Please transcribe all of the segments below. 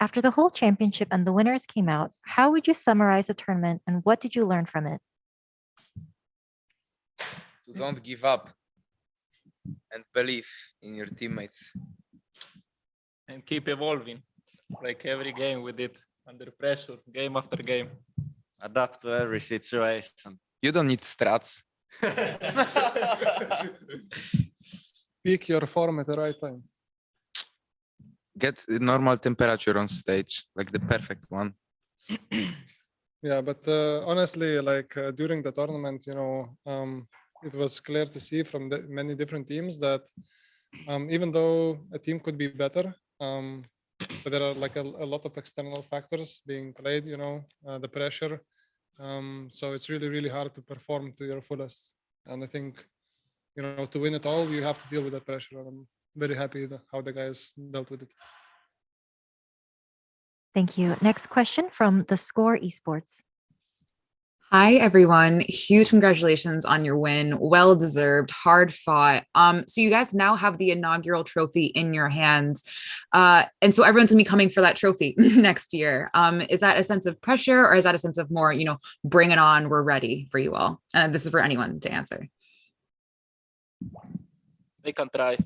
After the whole championship and the winners came out, how would you summarize the tournament and what did you learn from it? To don't give up and believe in your teammates. And keep evolving. Like every game we did under pressure, game after game. Adapt to every situation. You don't need strats. Pick your form at the right time. Get normal temperature on stage, like the perfect one. Yeah, but honestly, like during the tournament, it was clear to see from the many different teams that even though a team could be better, but there are like a lot of external factors being played, the pressure. So it's really, really hard to perform to your fullest. And I think, to win it all, you have to deal with that pressure. And I'm very happy how the guys dealt with it. Thank you. Next question from the Score Esports. Hi, everyone. Huge congratulations on your win. Well deserved, hard fought. So you guys now have the inaugural trophy in your hands. And so everyone's gonna be coming for that trophy next year. Is that a sense of pressure or is that a sense of more, bring it on, we're ready for you all? And this is for anyone to answer. They can try.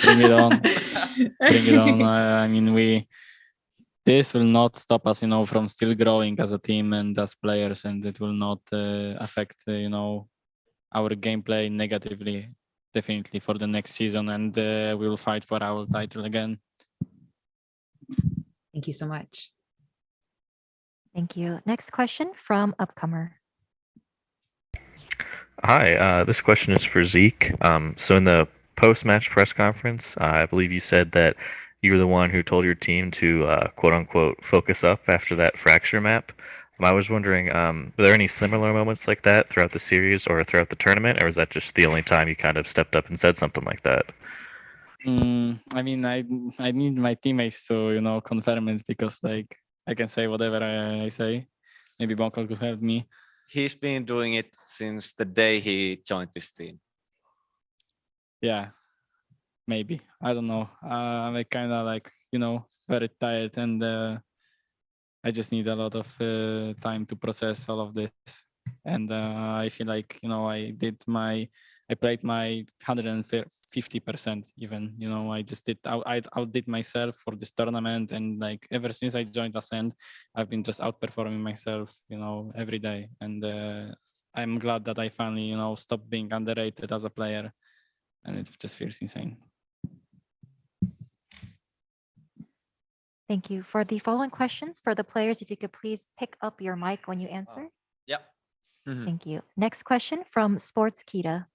Bring it on. Bring it on. I mean, this will not stop us, from still growing as a team and as players, and it will not affect, our gameplay negatively, definitely for the next season, and we will fight for our title again. Thank you so much. Thank you. Next question from Upcomer. Hi, this question is for Zeek. So in the post-match press conference, I believe you said that you were the one who told your team to quote unquote focus up after that fracture map. I was wondering, were there any similar moments like that throughout the series or throughout the tournament, or was that just the only time you kind of stepped up and said something like that? I mean, I need my teammates to confirm it, because like I can say whatever I say. Maybe BONECOLD could help me. He's been doing it since the day he joined this team. Yeah. Maybe, I don't know. I'm kind of very tired, and I just need a lot of time to process all of this. And I feel like I played my 150% even. I just I outdid myself for this tournament, and like ever since I joined Acend, I've been just outperforming myself, every day. And I'm glad that I finally stopped being underrated as a player, and it just feels insane. Thank you. For the following questions for the players, if you could please pick up your mic when you answer. Yeah. Thank you. Next question from Sports Kita.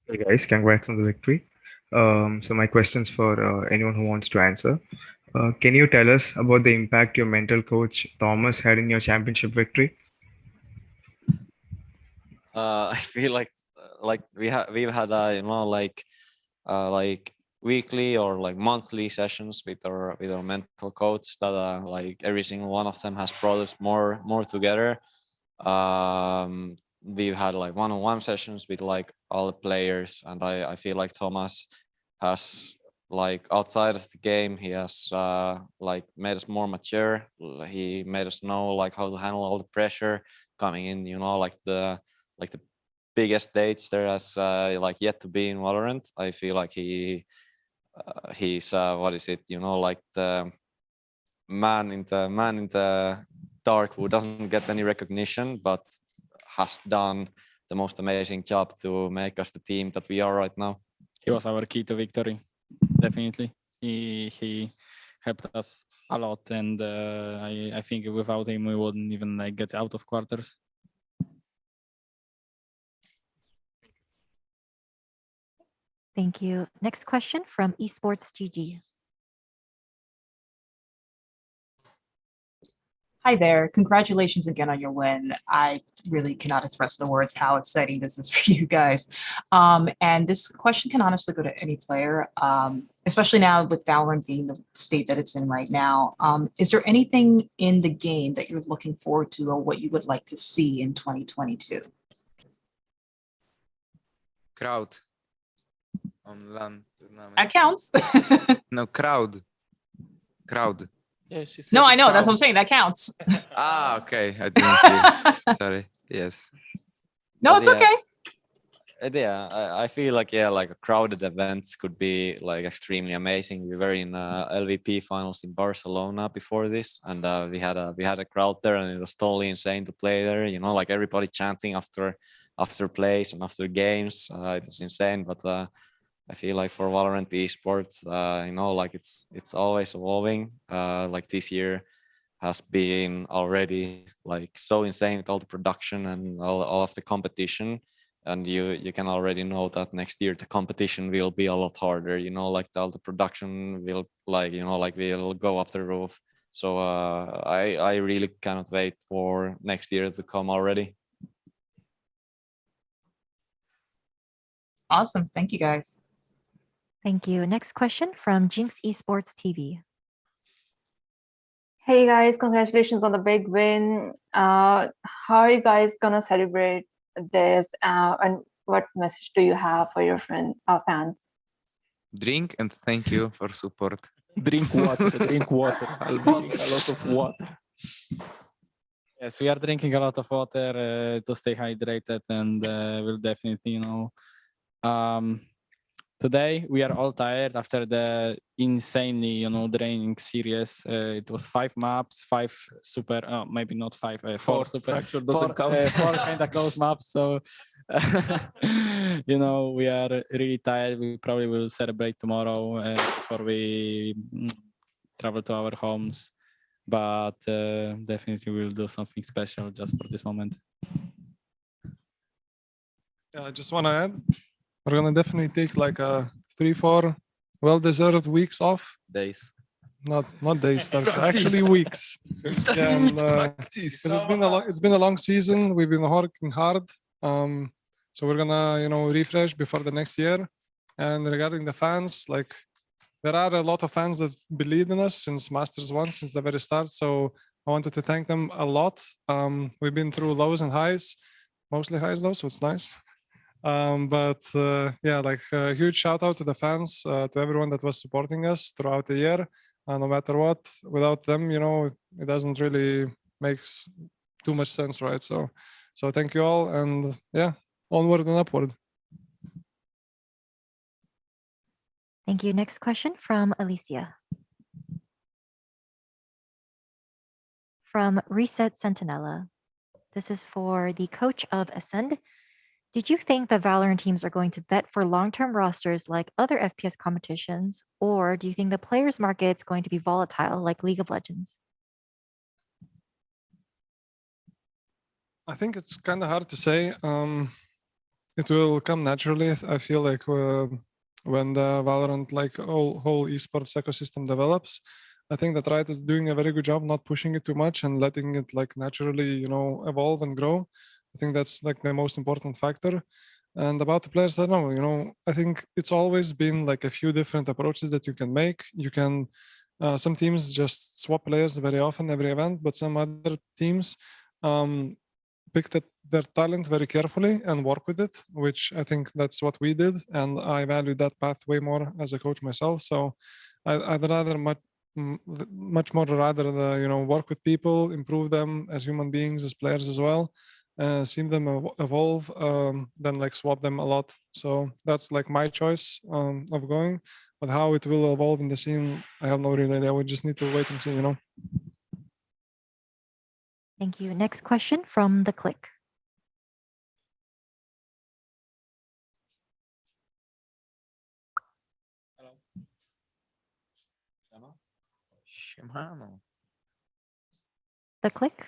Hey guys, congrats on the victory. So my question's for anyone who wants to answer. Can you tell us about the impact your mental coach Thomas had in your championship victory? I feel like we've had like weekly or like monthly sessions with our mental coach that like every single one of them has brought us more together. We've had like one-on-one sessions with like all the players, and I feel like Thomas has, like, outside of the game, he has like made us more mature. He made us know like how to handle all the pressure coming in, like the biggest dates there has like yet to be in Valorant. I feel like he's what is it, like the man in the dark who doesn't get any recognition but has done the most amazing job to make us the team that we are right now. He was our key to victory, definitely. He helped us a lot, and I think without him we wouldn't even like get out of quarters. Thank you. Next question from Esports GG. Hi there. Congratulations again on your win. I really cannot express the words how exciting this is for you guys. And this question can honestly go to any player, especially now with Valorant being the state that it's in right now. Is there anything in the game that you're looking forward to or what you would like to see in 2022? Crowd on LAN. That counts. No, crowd. Crowd. Yeah, she said No, I know. That's what I'm crowd. saying. That counts. Ah, okay. I didn't hear. Sorry. Yes. No, But it's yeah, okay. Yeah, I feel like like a crowded events could be like extremely amazing. We were in LVP finals in Barcelona before this, and we had a crowd there, and it was totally insane to play there. You know, like everybody chanting after plays and after games. It was insane. But I feel like for Valorant esports, you know, like it's always evolving. Like this year has been already like so insane with all the production and all of the competition, and you can already know that next year the competition will be a lot harder, you know, like all the production will like, you know, like will go up the roof. So I really cannot wait for next year to come already. Awesome. Thank you, guys. Thank you. Next question from Jinx Esports TV. Hey guys, congratulations on the big win. How are you guys gonna celebrate this? And what message do you have for your fans? Drink and thank you for support. Drink water, drink water. I'll drink a lot of water. Yes, we are drinking a lot of water to stay hydrated, and we'll definitely, you know, today we are all tired after the insanely, you know, draining series. It was 5 maps, 5 super, maybe not 5, 4 super, Fracture doesn't count. 4 kind of close maps. So, you know, we are really tired. We probably will celebrate tomorrow before we travel to our homes. But definitely we'll do something special just for this moment. Yeah, I just want to add, we're gonna definitely take like a 3-4 well-deserved weeks off. Days. Not days, that's actually weeks. Yeah, and, because it's been a long season. We've been working hard. So we're gonna, you know, refresh before the next year. And regarding the fans, like there are a lot of fans that believed in us since Masters 1, since the very start. So I wanted to thank them a lot. We've been through lows and highs, mostly highs though, so it's nice. But yeah, like a huge shout out to the fans, to everyone that was supporting us throughout the year. No matter what, without them, you know, it doesn't really makes too much sense, right? So thank you all, and yeah, onward and upward. Thank you. Next question from Alicia. From Reset Sentinella. This is for the coach of Acend. Did you think the Valorant teams are going to bet for long-term rosters like other FPS competitions, or do you think the players' market is going to be volatile like League of Legends? I think it's kind of hard to say. It will come naturally. I feel like when the Valorant like whole esports ecosystem develops, I think that Riot is doing a very good job not pushing it too much and letting it like naturally, you know, evolve and grow. I think that's like the most important factor. And about the players, I don't know, you know, I think it's always been like a few different approaches that you can make. You can, some teams just swap players very often, every event, but some other teams pick their talent very carefully and work with it, which I think that's what we did. And I value that path way more as a coach myself. So I'd rather much more rather you know, work with people, improve them as human beings, as players as well, see them evolve, than like swap them a lot. So that's like my choice of going, but how it will evolve in the scene, I have no real idea. We just need to wait and see, you know. Thank you. Next question from The Click. Shimano. The Click.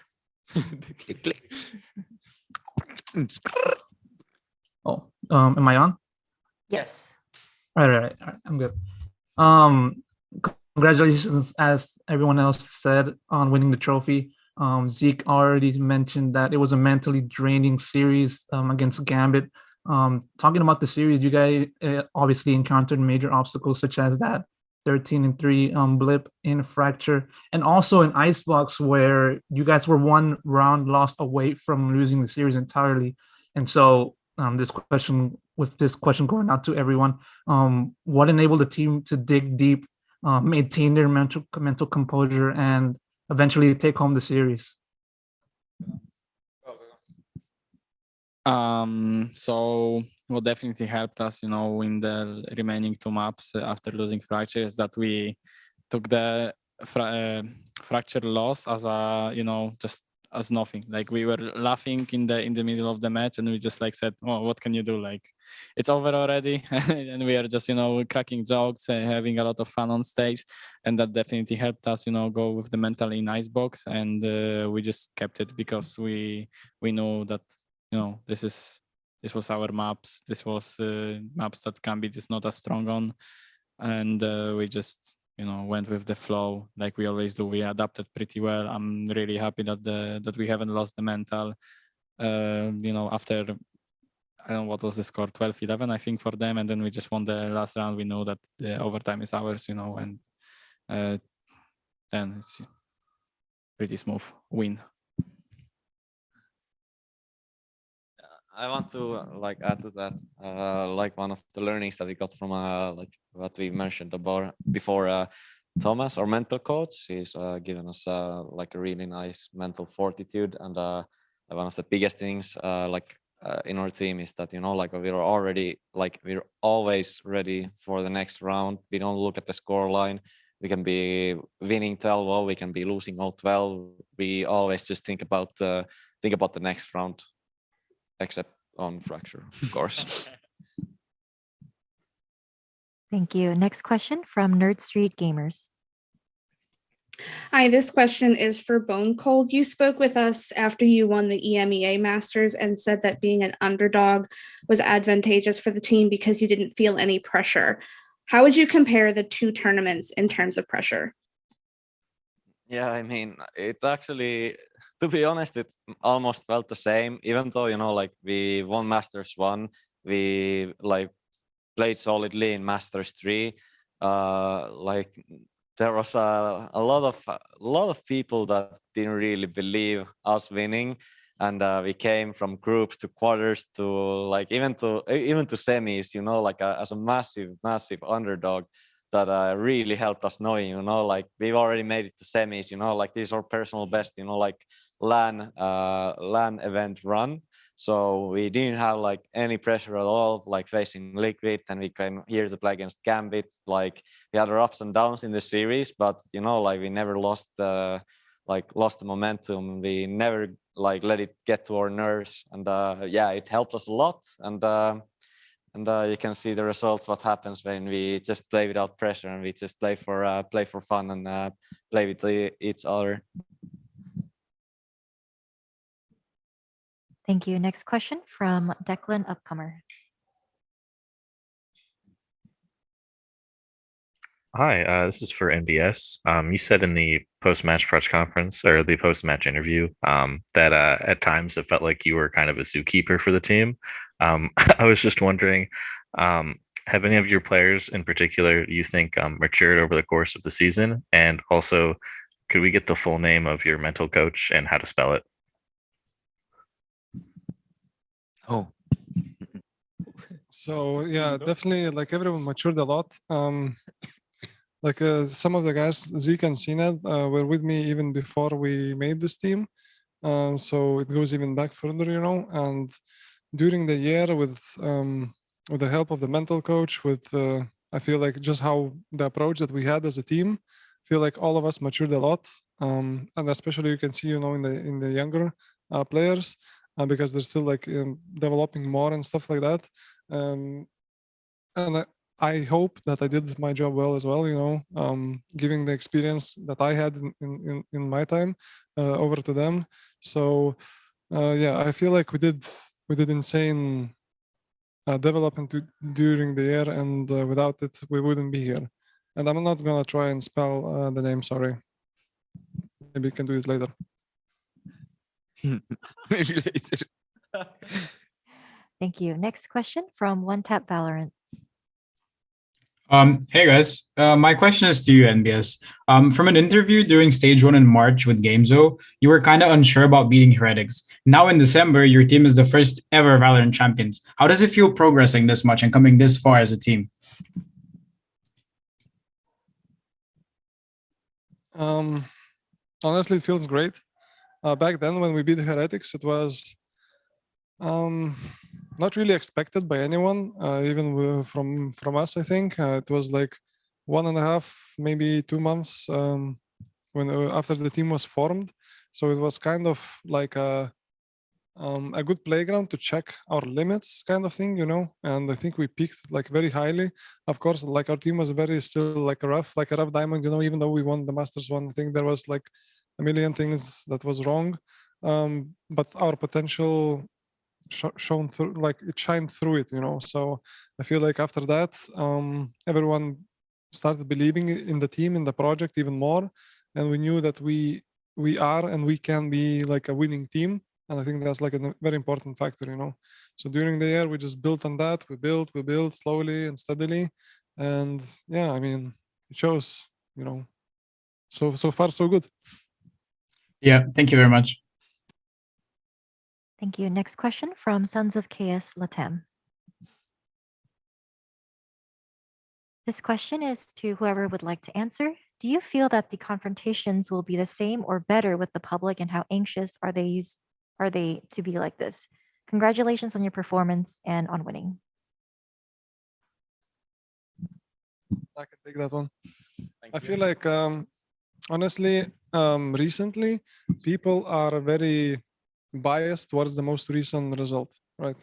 Click, click. Oh, am I on? Yes. All right, I'm good. Congratulations, as everyone else said, on winning the trophy. Zeek already mentioned that it was a mentally draining series against Gambit. Talking about the series, you guys obviously encountered major obstacles such as that 13-3 blip in Fracture, and also in Icebox, where you guys were 1 round lost away from losing the series entirely. And so this question going out to everyone, what enabled the team to dig deep maintain their mental composure and eventually take home the series? So what definitely helped us, in the remaining two maps after losing Fracture is that we took the Fracture loss as a, just as nothing. Like we were laughing in the middle of the match, and we just like said, "Oh, what can you do? Like it's over already," and we are just cracking jokes and having a lot of fun on stage, and that definitely helped us, go with the mentally nice box, and we just kept it because we knew that this was our maps. This was maps that Gambit is not as strong on, and we just went with the flow like we always do. We adapted pretty well. I'm really happy that we haven't lost the mental. After I don't know what was the score, 12-11 I think for them, and then we just won the last round. We know that the overtime is ours, and then it's pretty smooth win. I want to add to that, one of the learnings that we got from what we mentioned about before. Thomas, our mental coach, he's given us a really nice mental fortitude, and one of the biggest things in our team is that we're always ready for the next round. We don't look at the score line. We can be winning 12-0, we can be losing 0-12. We always just think about the next round. Except on Fracture, of course. Thank you. Next question from Nerd Street Gamers. Hi, this question is for BONECOLD. You spoke with us after you won the EMEA Masters and said that being an underdog was advantageous for the team because you didn't feel any pressure. How would you compare the two tournaments in terms of pressure? Yeah, I mean, it actually, to be honest, it almost felt the same, even though, we won Masters 1, we played solidly in Masters 3. There was a lot of people that didn't really believe us winning, and we came from groups to quarters to even to semis, as a massive underdog. That really helped us knowing, we've already made it to semis, this is our personal best, LAN event run. So we didn't have any pressure at all, facing Liquid, and we came here to play against Gambit. We had our ups and downs in the series, but we never lost the momentum. We never let it get to our nerves, and yeah, it helped us a lot. And you can see the results, what happens when we just play without pressure and we just play for fun and play with each other. Thank you. Next question from Declan Upcomer. Hi, this is for NBS. You said in the post-match press conference or the post-match interview that at times it felt like you were kind of a zookeeper for the team. I was just wondering, have any of your players in particular, you think, matured over the course of the season? And also, could we get the full name of your mental coach and how to spell it? Oh. So yeah, definitely everyone matured a lot. Some of the guys, Zeek and cNed, were with me even before we made this team. So it goes even back further, and during the year with the help of the mental coach, I feel like just how the approach that we had as a team, I feel like all of us matured a lot, and especially you can see in the younger players because they're still developing more and stuff like that, and I hope that I did my job well as well, giving the experience that I had in my time over to them. So yeah, I feel like we did insane development during the year, and without it, we wouldn't be here. And I'm not gonna try and spell the name. Sorry. Maybe you can do it later. Maybe later. Thank you. Next question from One Tap Valorant. Hey guys, my question is to you, NBS. From an interview during stage 1 in March with Gamezo, you were kind of unsure about beating Heretics. Now in December, your team is the first ever Valorant champions. How does it feel progressing this much and coming this far as a team? Honestly, it feels great. Back then, when we beat Heretics, it was not really expected by anyone, even from us. I think it was like 1.5, maybe 2 months when after the team was formed. So it was kind of like a good playground to check our limits, kind of thing, you know. And I think we peaked like very highly. Of course, like our team was very still like a rough diamond, you know. Even though we won the Masters one, I think there was like a million things that was wrong. But our potential shown through, like it shined through it, you know. So I feel like after that, everyone started believing in the team, in the project even more, and we knew that we are and we can be like a winning team. And I think that's like a very important factor, you know. So during the year, we just built on that. We built slowly and steadily, and yeah, I mean, it shows, you know. So far, so good. Yeah, thank you very much. Thank you. Next question from Sons of Chaos Latam. This question is to whoever would like to answer. Do you feel that the confrontations will be the same or better with the public, and how anxious are they to be like this? Congratulations on your performance and on winning. I can take that one. I feel like honestly, recently people are very biased towards the most recent result, right?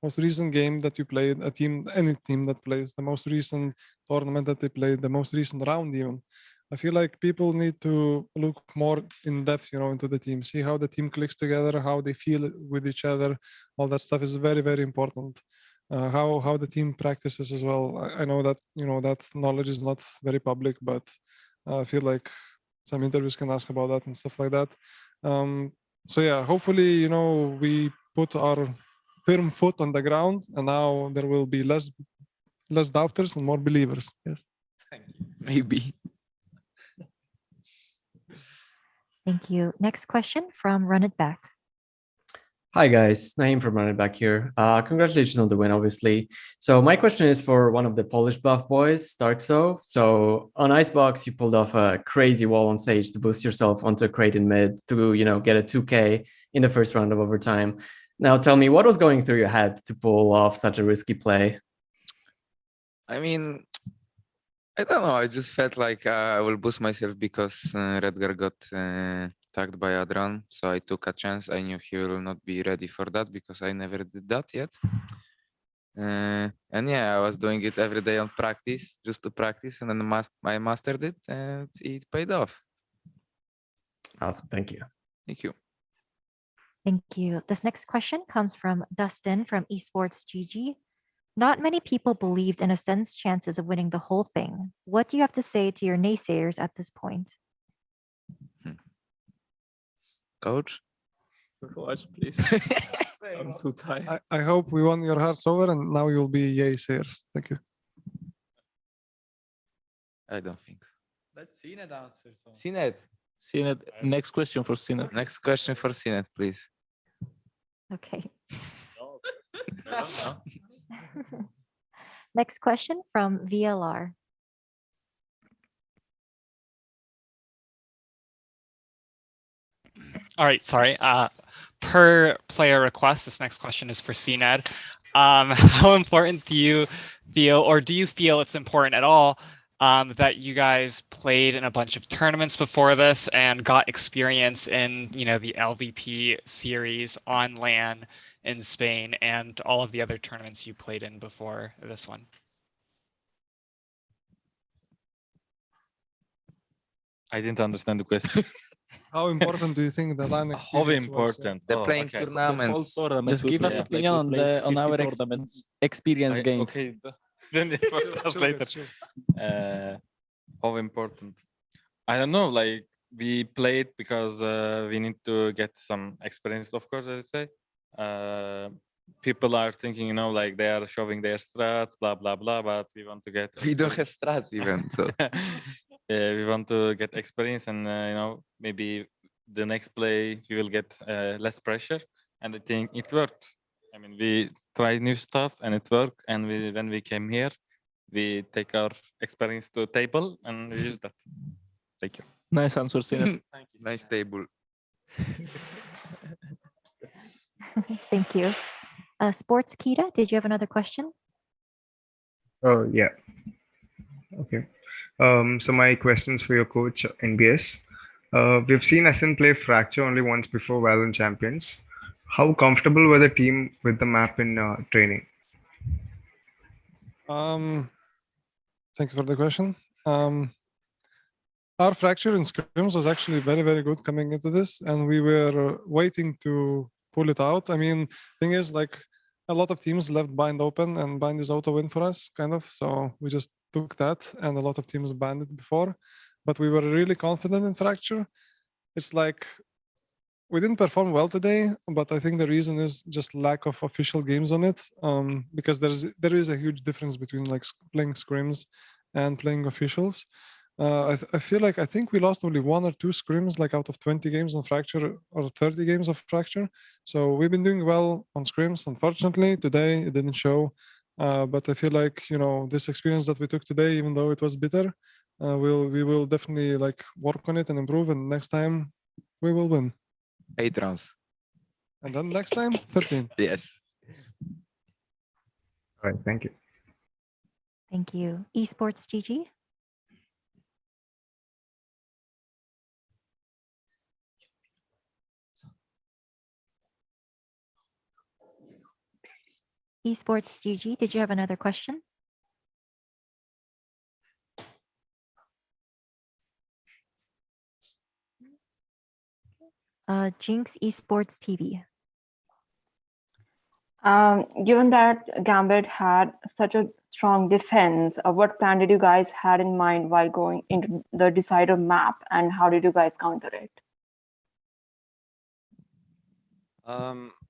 Most recent game that you played, any team that plays, the most recent tournament that they played, the most recent round even. I feel like people need to look more in depth, you know, into the team, see how the team clicks together, how they feel with each other. All that stuff is very, very important. How the team practices as well. I know that, you know, that knowledge is not very public, but I feel like some interviews can ask about that and stuff like that. So yeah, hopefully, you know, we put our firm foot on the ground, and now there will be less doubters and more believers. Yes. Thank you. Maybe. Thank you. Next question from Run It Back. Hi guys, Naeem from Running Back here. Congratulations on the win, obviously. So my question is for one of the Polish buff boys, starxo. So on Icebox, you pulled off a crazy wall on stage to boost yourself onto a crate in mid to, you know, get a 2K in the first round of overtime. Now tell me, what was going through your head to pull off such a risky play? I mean, I don't know. I just felt like I will boost myself because Redgar got tagged by Adran. So I took a chance. I knew he will not be ready for that because I never did that yet. And yeah, I was doing it every day on practice, just to practice. And then I mastered it and it paid off. Awesome. Thank you. Thank you. Thank you. This next question comes from Dustin from Esports GG. Not many people believed in Ascend's chances of winning the whole thing. What do you have to say to your naysayers at this point? Coach? Coach, please. I'm too tired. I hope we won your hearts over, and now you'll be yay sayers. Thank you. I don't think so. Let cNed answer. cNed. cNed. Next question for cNed. Next question for cNed, please. Okay. Next question from VLR. All right, sorry. Per player request, this next question is for cNed. How important do you feel, or do you feel it's important at all, that you guys played in a bunch of tournaments before this and got experience in, you know, the LVP series on LAN in Spain and all of the other tournaments you played in before this one? I didn't understand the question. How important do you think the LAN experience How was? important? They're Oh, playing okay. tournaments. Just give us opinion on the on our experience gained. Okay, then it will translate. How important? I don't know. Like we played because we need to get some experience, of course, as I say. People are thinking, you know, like they are showing their strats, blah blah blah, but we want to get. We don't have strats even. So. We want to get experience, and you know, maybe the next play we will get less pressure. And I think it worked. I mean, we tried new stuff and it worked. And when we came here, we take our experience to the table and we use that. Thank you. Nice answer, cNed. Nice table. Thank you. Sports Kita, did you have another question? Oh, yeah. Okay. So my questions for your coach, NBS. We've seen Acend play Fracture only once before VALORANT Champions. How comfortable were the team with the map in training? Thank you for the question. Our Fracture in scrims was actually very, very good coming into this, and we were waiting to pull it out. I mean, thing is, like, a lot of teams left bind open, and bind is auto win for us, kind of. So we just took that, and a lot of teams banned it before. But we were really confident in Fracture. It's like we didn't perform well today, but I think the reason is just lack of official games on it. Because there is a huge difference between like playing scrims and playing officials. I feel like I think we lost only 1 or 2 scrims like out of 20 games on Fracture or 30 games of Fracture. So we've been doing well on scrims. Unfortunately, today it didn't show. But I feel like, you know, this experience that we took today, even though it was bitter, we will definitely like work on it and improve. And next time we will win. 8 rounds. And then next time 13. Yes. All right. Thank you. Thank you. Esports GG. Esports GG, did you have another question? Jinx Esports TV. Given that Gambit had such a strong defense, what plan did you guys had in mind while going into the decider map, and how did you guys counter it?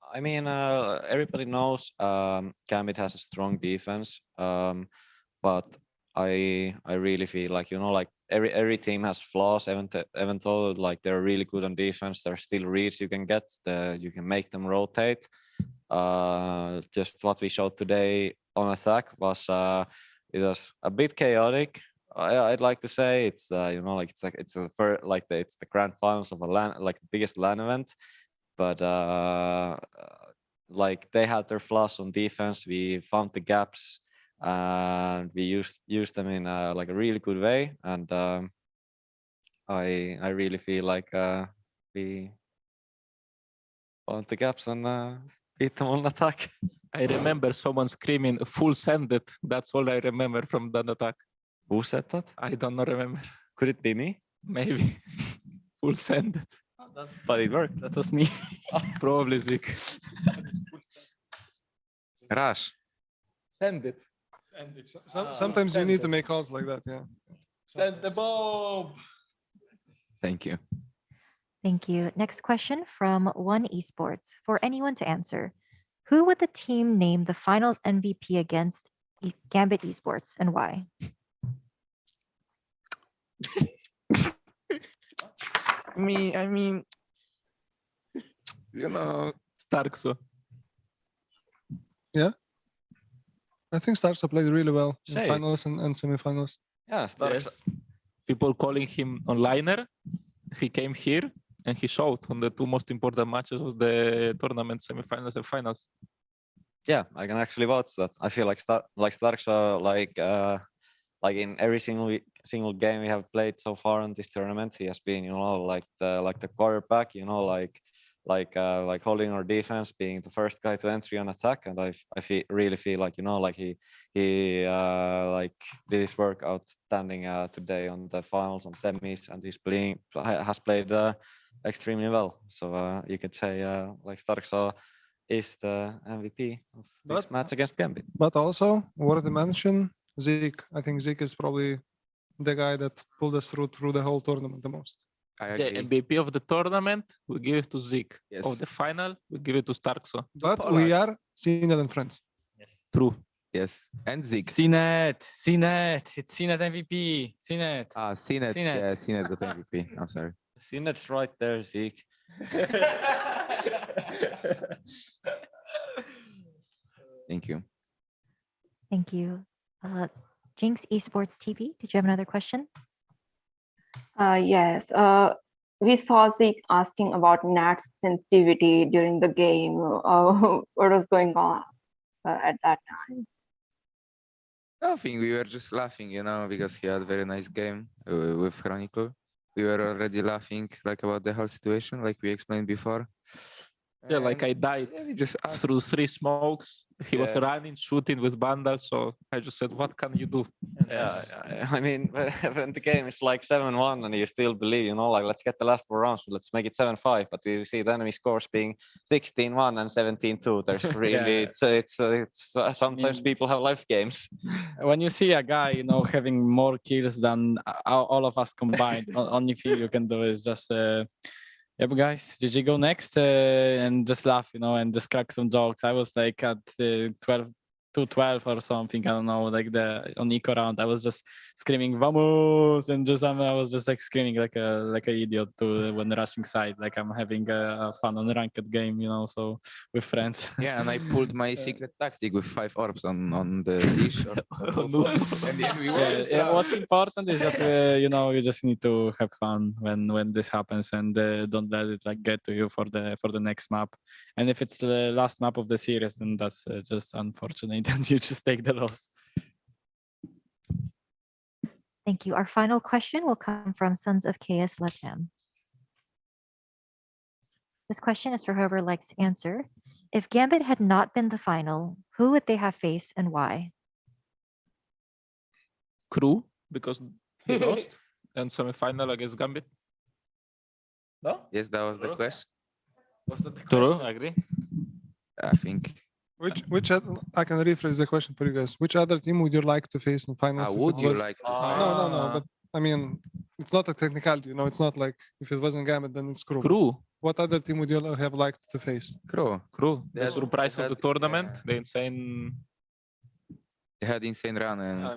I mean, everybody knows Gambit has a strong defense, but I really feel like, you know, like every team has flaws. Even though like they're really good on defense, there's still reads you can get. You can make them rotate. Just what we showed today on attack was it was a bit chaotic. I'd like to say it's you know, like it's the grand finals of a LAN, like the biggest LAN event. But like they had their flaws on defense. We found the gaps and we used them in like a really good way. And I really feel like we found the gaps and beat them on attack. I remember someone screaming "full send it." That's all I remember from that attack. Who said that? I don't remember. Could it be me? Maybe. Full send it. But it worked. That was me. Probably Zeek. Rush. Send it. Sometimes you need to make calls like that, yeah. Send the bomb. Thank you. Thank you. Next question from One Esports. For anyone to answer, who would the team name the finals MVP against Gambit Esports and why? I mean, you know, starxo. Yeah. I think starxo played really well in Say. finals and semifinals. Yeah, starxo. Yes. People calling him onliner. He came here and he showed on the 2 most important matches of the tournament, semifinals and finals. Yeah, I can actually vouch that. I feel like starxo, like in every single game we have played so far in this tournament, he has been, you know, like the quarterback, you know, like holding our defense, being the first guy to entry on attack. And I really feel like, you know, like he like did his work outstanding today on the finals and semis, and has played extremely well. So you could say like starxo is the MVP of this match against Gambit. But also worth to mention, Zeek. I think Zeek is probably the guy that pulled us through the whole tournament the most. I The agree. MVP of the tournament, we give it to Zeek. Yes. Of the final, we give it to starxo. But we are cNed and friends. True. Yes. And Zig. cNed, it's cNed MVP, cNed. Ah, cNed. cNed. Yeah, cNed got MVP. I'm sorry. cNed's right there, Zeke. Thank you. Thank you. Jinx Esports TV, did you have another question? Yes. We saw Zeke asking about Nat's sensitivity during the game. What was going on at that time? Nothing. We were just laughing, because he had a very nice game with Chronicle. We were already laughing like about the whole situation, like we explained before. Yeah, like I And, died yeah, we just asked. through 3 smokes. He was Yeah. running, shooting with bundle, so I just said, "What can you do?" And Yeah, I mean, when the game is like 7-1 and you still believe, like let's get the last 4 rounds, let's make it 7-5. But you see the enemy scores being 16-1 and 17-2. There's really, it's sometimes people have life games. When you see a guy, having more kills than all of us combined, only thing you can do is just, yep, guys, GG, go next, and just laugh, and just crack some jokes. I was like at 2-12 or something, I don't know, like on Hiko round, I was just screaming "Vamos!" and just I was just like screaming like a idiot when rushing side, like I'm having a fun on a ranked game, so with friends. Yeah, and I pulled my secret tactic with 5 orbs on the leash. And we won. Yeah, what's important is that you just need to have fun when this happens, and don't let it like get to you for the next map. And if it's the last map of the series, then that's just unfortunate, and you just take the loss. Thank you. Our final question will come from Sons of Chaos Lepham. This question is for whoever likes to answer. If Gambit had not been the final, who would they have faced and why? Crew, because they lost, and semi-final against Gambit. No? Yes, that was the question. Was that the question? True, I agree. I think. I can rephrase the question for you guys. Which other team would you like to face in finals? if Would it you was- like to? No. But I mean, it's not a technicality. It's not like if it wasn't Gambit, then it's Crew. Crew. What other team would you have liked to face? Crew. The They surprise of had- the tournament, the insane. They had insane run and I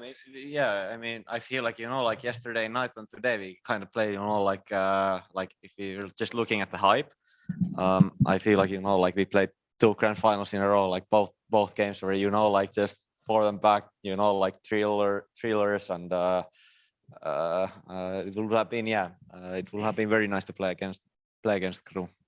mean, I feel like like yesterday night and today we kind of play, like if you're just looking at the hype, I feel like like we played 2 grand finals in a row, like both games where like just for them back, like thrillers, and it would have been it would have been very nice to play against Crew.